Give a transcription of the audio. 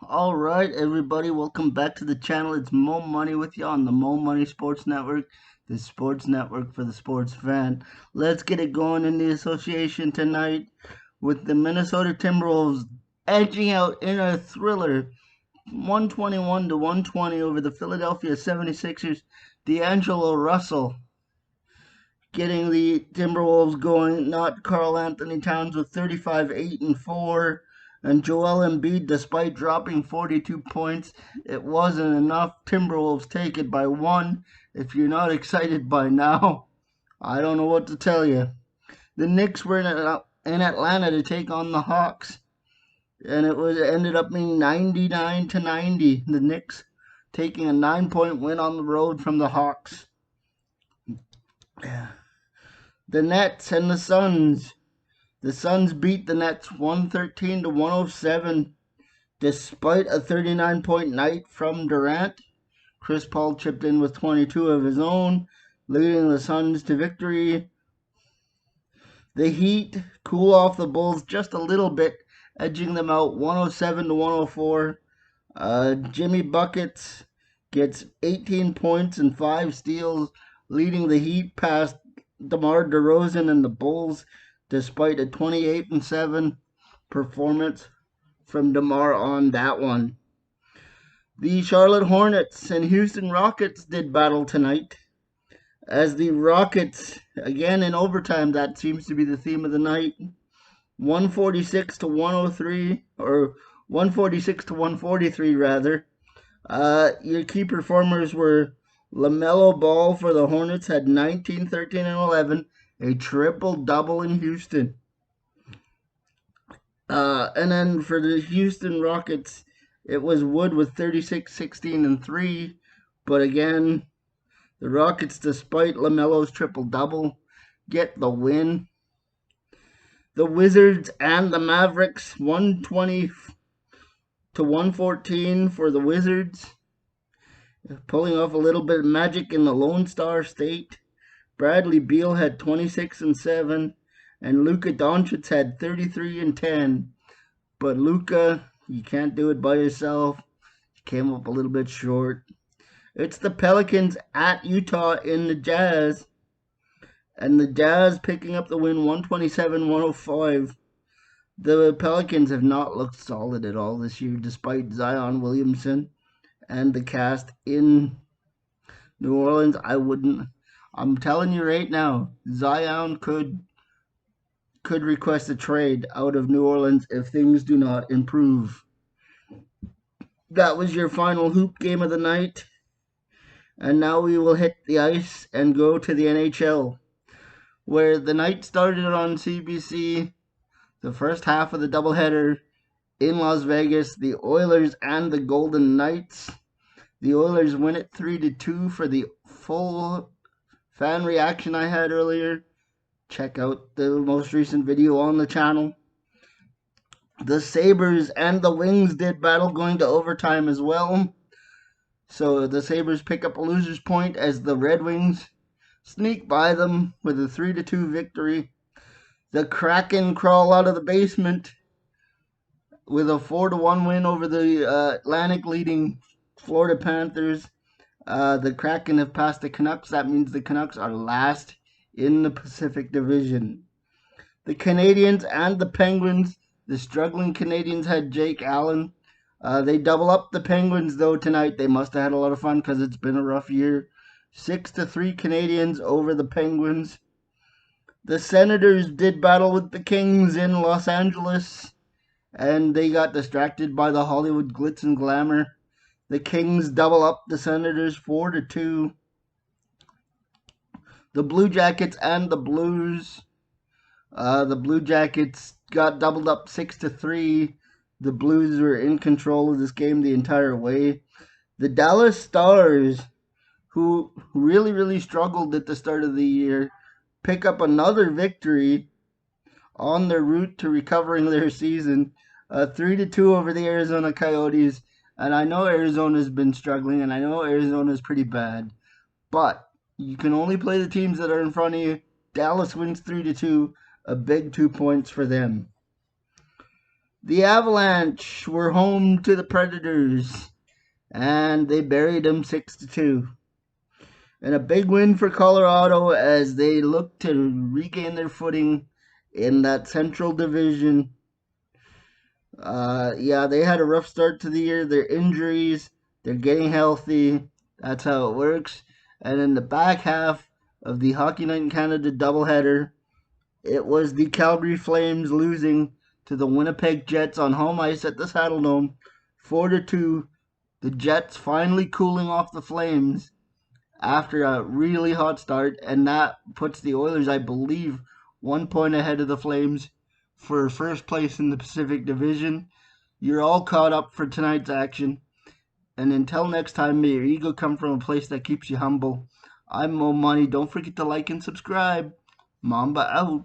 All right, everybody, welcome back to the channel. It's Moe Money with you on the Moe Money Sports Network, the sports network for the sports fan. Let's get it going in the association tonight with the Minnesota Timberwolves edging out in a thriller 121 to 120 over the Philadelphia 76ers. D'Angelo Russell getting the Timberwolves going, not Karl Anthony Towns with 35, 8, and 4. And Joel Embiid, despite dropping 42 points, it wasn't enough. Timberwolves take it by one. If you're not excited by now, I don't know what to tell you. The Knicks were in Atlanta to take on the Hawks, and ended up being 99 to 90. The Knicks taking a 9-point win on the road from the Hawks. The Nets and the Suns. The Suns beat the Nets 113 to 107 despite a 39-point night from Durant. Chris Paul chipped in with 22 of his own, leading the Suns to victory. The Heat cool off the Bulls just a little bit, edging them out 107 to 104. Jimmy Buckets gets 18 points and 5 steals, leading the Heat past DeMar DeRozan and the Bulls, despite a 28-7 performance from DeMar on that one. The Charlotte Hornets and Houston Rockets did battle tonight, as the Rockets, again in overtime, that seems to be the theme of the night, 146 to 103, or 146 to 143 rather. Your key performers were LaMelo Ball for the Hornets, had 19, 13, and 11, a triple-double in Houston. And then for the Houston Rockets, it was Wood with 36, 16, and 3. But again, the Rockets, despite LaMelo's triple-double, get the win. The Wizards and the Mavericks, 120 to 114 for the Wizards, pulling off a little bit of magic in the Lone Star State. Bradley Beal had 26 and 7, and Luka Doncic had 33 and 10. But Luka, you can't do it by yourself. Came up a little bit short. It's the Pelicans at Utah in the Jazz, and the Jazz picking up the win 127-105. The Pelicans have not looked solid at all this year, despite Zion Williamson and the cast in New Orleans. I'm telling you right now, Zion could request a trade out of New Orleans if things do not improve. That was your final hoop game of the night. And now we will hit the ice and go to the NHL, where the night started on CBC. The first half of the doubleheader in Las Vegas, the Oilers and the Golden Knights. The Oilers win it 3-2. For the full fan reaction I had earlier, check out the most recent video on the channel. The Sabres and the Wings did battle, going to overtime as well. So the Sabres pick up a loser's point as the Red Wings sneak by them with a 3-2 victory. The Kraken crawl out of the basement with a 4-1 win over the Atlantic leading Florida Panthers. The Kraken have passed the Canucks. That means the Canucks are last in the Pacific Division. The Canadiens and the Penguins. The struggling Canadiens had Jake Allen. They double up the Penguins, though, tonight. They must have had a lot of fun because it's been a rough year. 6-3 Canadiens over the Penguins. The Senators did battle with the Kings in Los Angeles, and they got distracted by the Hollywood glitz and glamour. The Kings double up the Senators 4-2. The Blue Jackets and the Blues. The Blue Jackets got doubled up 6-3. The Blues were in control of this game the entire way. The Dallas Stars, who really struggled at the start of the year, pick up another victory on their route to recovering their season. 3-2 over the Arizona Coyotes. And I know Arizona's been struggling, and I know Arizona's pretty bad. But you can only play the teams that are in front of you. Dallas wins 3-2, a big 2 points for them. The Avalanche were home to the Predators, and they buried them 6-2. And a big win for Colorado as they look to regain their footing in that Central Division. Yeah, they had a rough start to the year. Their injuries, they're getting healthy. That's how it works. And in the back half of the Hockey Night in Canada doubleheader, it was the Calgary Flames losing to the Winnipeg Jets on home ice at the Saddledome, 4-2. The Jets finally cooling off the Flames after a really hot start, and that puts the Oilers, I believe, 1 point ahead of the Flames for first place in the Pacific Division. You're all caught up for tonight's action, and until next time, may your ego come from a place that keeps you humble. I'm Moe Money. Don't forget to like and subscribe. Mamba out.